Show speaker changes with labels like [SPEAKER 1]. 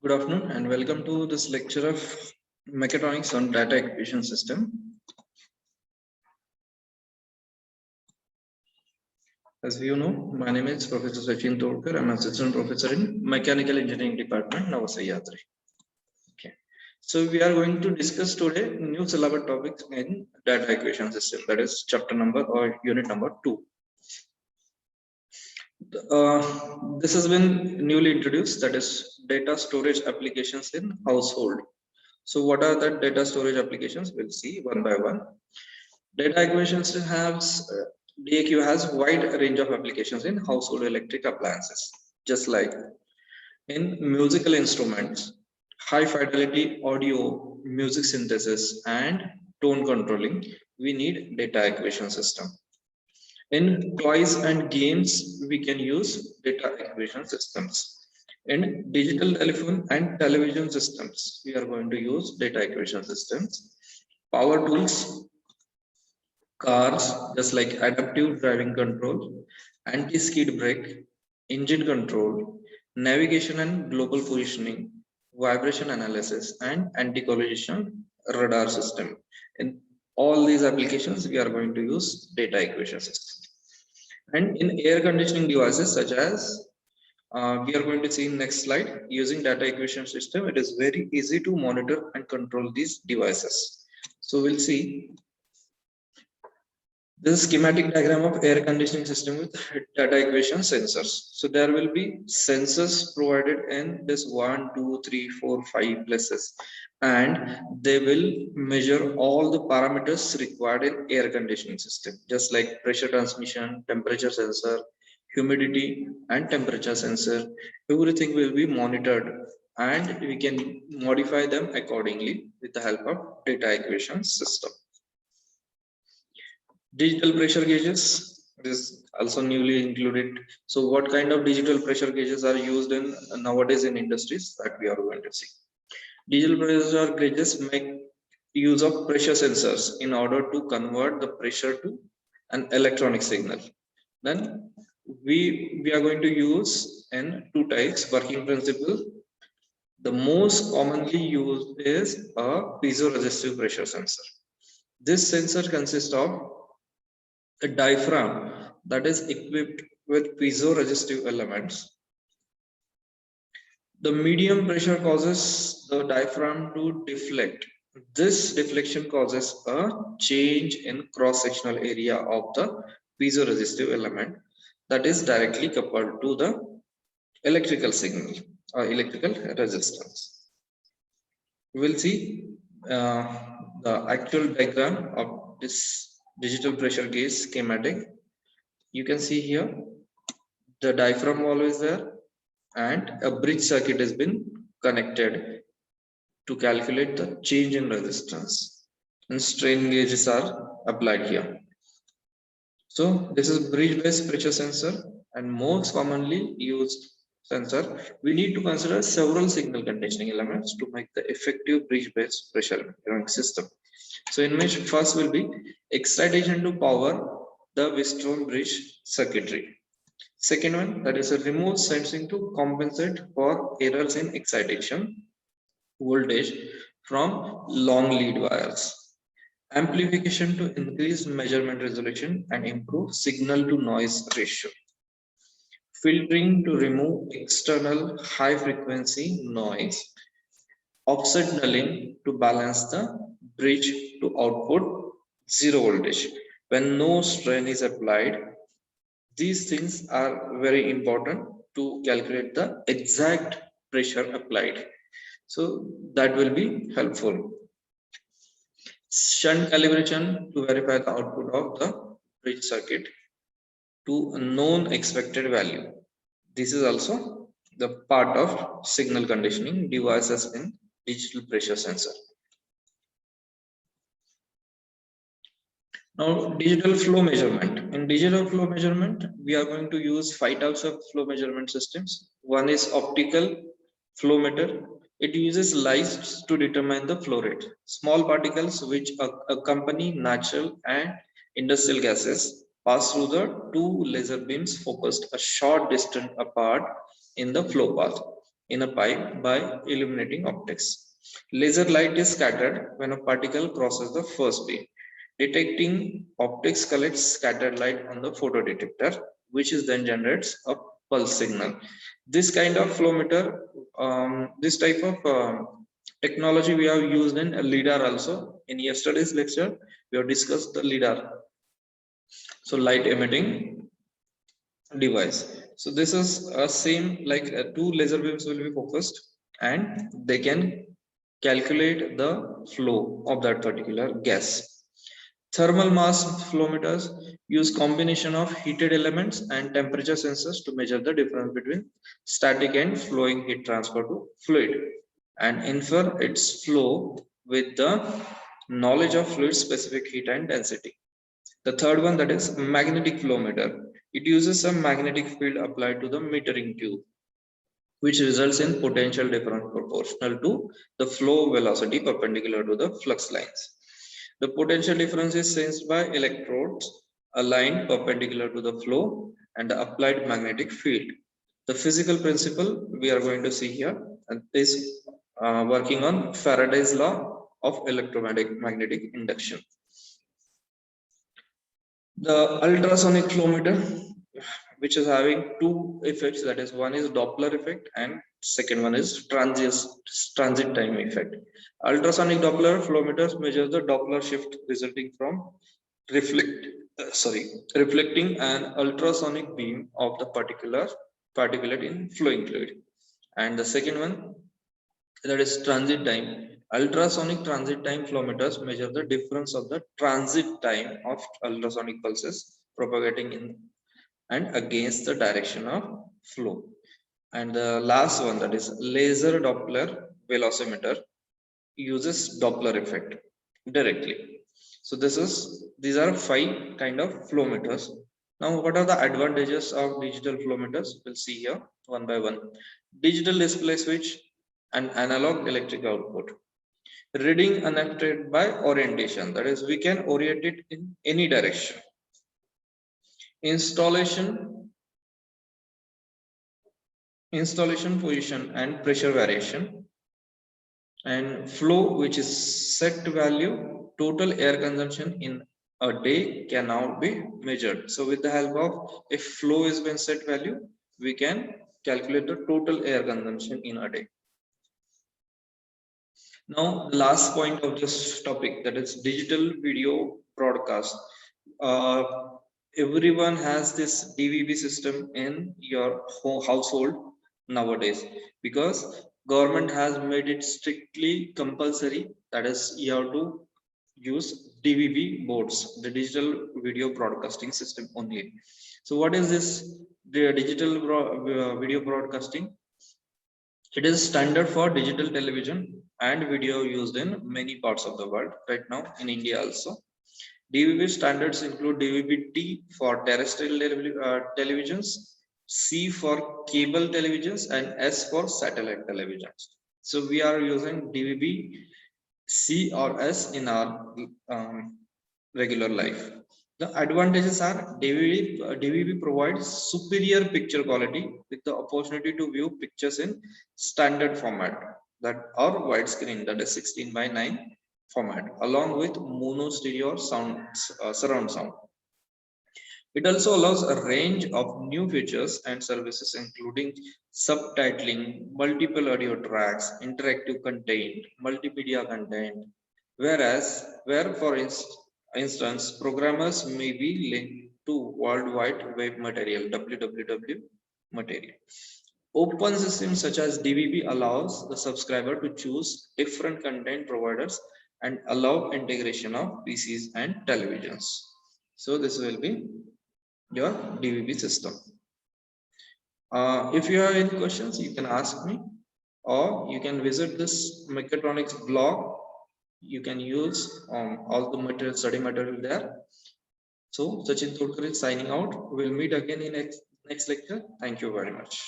[SPEAKER 1] Good afternoon and welcome to this lecture of mechatronics on data acquisition system. As you know, my name is Professor Sachin Tolkar. I'm assistant professor in Mechanical Engineering Department, Nava Sahyadri. Okay. So we are going to discuss today new syllabus topics in data acquisition system. That is chapter number or unit number 2. This has been newly introduced. That is data storage applications in household. So what are the data storage applications? We'll see one by one. Data acquisition system has DAQ has wide range of applications in household electric appliances, just like in musical instruments, high fidelity audio, music synthesis, and tone controlling. We need data acquisition system. In toys and games, we can use data acquisition systems. In digital telephone and television systems, we are going to use data acquisition systems. Power tools, cars, just like adaptive driving control, anti-skid brake, engine control, navigation and global positioning, vibration analysis, and anti-collision radar system. In all these applications, we are going to use data acquisition system. And in air conditioning devices such as we are going to see in next slide, using data acquisition system, it is very easy to monitor and control these devices. So we'll see this is schematic diagram of air conditioning system with data acquisition sensors. So there will be sensors provided in this 1, 2, 3, 4, 5 places, and they will measure all the parameters required in air conditioning system, just like pressure transmission, temperature sensor, humidity, and temperature sensor. Everything will be monitored, and we can modify them accordingly with the help of data acquisition system. Digital pressure gauges is also newly included. So what kind of digital pressure gauges are used in nowadays in industries that we are going to see? Digital pressure gauges make use of pressure sensors in order to convert the pressure to an electronic signal. Then we are going to use in two types working principle. The most commonly used is a piezoresistive pressure sensor. This sensor consists of a diaphragm that is equipped with piezoresistive elements. The medium pressure causes the diaphragm to deflect. This deflection causes a change in cross-sectional area of the piezoresistive element that is directly coupled to the electrical signal or electrical resistance. We'll see the actual diagram of this digital pressure gauge schematic. You can see here the diaphragm wall is there and a bridge circuit has been connected to calculate the change in resistance, and strain gauges are applied here. So this is bridge based pressure sensor and most commonly used sensor. We need to consider several signal conditioning elements to make the effective bridge based pressure measuring system. So in which first will be excitation to power the Wheatstone bridge circuitry. Second one, that is a remote sensing to compensate for errors in excitation voltage from long lead wires. Amplification to increase measurement resolution and improve signal to noise ratio. Filtering to remove external high frequency noise. Offset nulling to balance the bridge to output zero voltage when no strain is applied. These things are very important to calculate the exact pressure applied. So that will be helpful. Shunt calibration to verify the output of the bridge circuit to a known expected value. This is also the part of signal conditioning devices in digital pressure sensor. Now, digital flow measurement. In digital flow measurement, we are going to use 5 types of flow measurement systems. One is optical flow meter. It uses lights to determine the flow rate. Small particles which accompany natural and industrial gases pass through the two laser beams focused a short distance apart in the flow path. in a pipe by illuminating optics. Laser light is scattered when a particle crosses the first beam. Detecting optics collects scattered light on the photodetector, which is then generates a pulse signal. This kind of flow meter, this type of technology we have used in LIDAR also. In yesterday's lecture, we have discussed the LIDAR. So light emitting device. So this is a same like two laser beams will be focused and they can calculate the flow of that particular gas. Thermal mass flowmeters use combination of heated elements and temperature sensors to measure the difference between static and flowing heat transfer to fluid and infer its flow with the knowledge of fluid specific heat and density. The third one, that is magnetic flow meter. It uses a magnetic field applied to the metering tube, which results in potential difference proportional to the flow velocity perpendicular to the flux lines. The potential difference is sensed by electrodes aligned perpendicular to the flow and the applied magnetic field. The physical principle we are going to see here is working on Faraday's law of electromagnetic induction. The ultrasonic flow meter, which is having two effects, that is one is Doppler effect and second one is transit time effect. Ultrasonic Doppler flow meters measure the Doppler shift resulting from reflecting an ultrasonic beam of the particulate in flowing fluid. And the second one, that is transit time. Ultrasonic transit time flow meters measure the difference of the transit time of ultrasonic pulses propagating in and against the direction of flow. And the last one, that is laser Doppler velocimeter, uses Doppler effect directly. So these are 5 kind of flow meters. Now, what are the advantages of digital flow meters? We'll see here one by one. Digital display switch and analog electric output. Reading unaffected by orientation, that is we can orient it in any direction. Installation position and pressure variation, and flow, which is set value. Total air consumption in a day can now be measured. So with the help of if flow is been set value, we can calculate the total air consumption in a day. Now, the last point of this topic, that is digital video broadcast. Everyone has this DVB system in your household nowadays, because government has made it strictly compulsory, that is you have to use DVB boards, the digital video broadcasting system only. So what is this digital video broadcasting? It is standard for digital television and video used in many parts of the world, right now in India also. DVB standards include DVB-T for terrestrial televisions, C for cable televisions, and S for satellite televisions. So we are using DVB-C or S in our regular life. The advantages are DVB provides superior picture quality with the opportunity to view pictures in standard format that are widescreen, that is 16:9 format, along with mono stereo surround sound. It also allows a range of new features and services, including subtitling, multiple audio tracks, interactive content, multimedia content, where for instance, programmers may be linked to World Wide Web material, WWW material. Open systems such as DVB allows the subscriber to choose different content providers and allow integration of PCs and televisions. So this will be your DVB system. If you have any questions, you can ask me, or you can visit this mechatronics blog. You can use all the study material there. So Sachin Todkar is signing out. We'll meet again in next lecture. Thank you very much.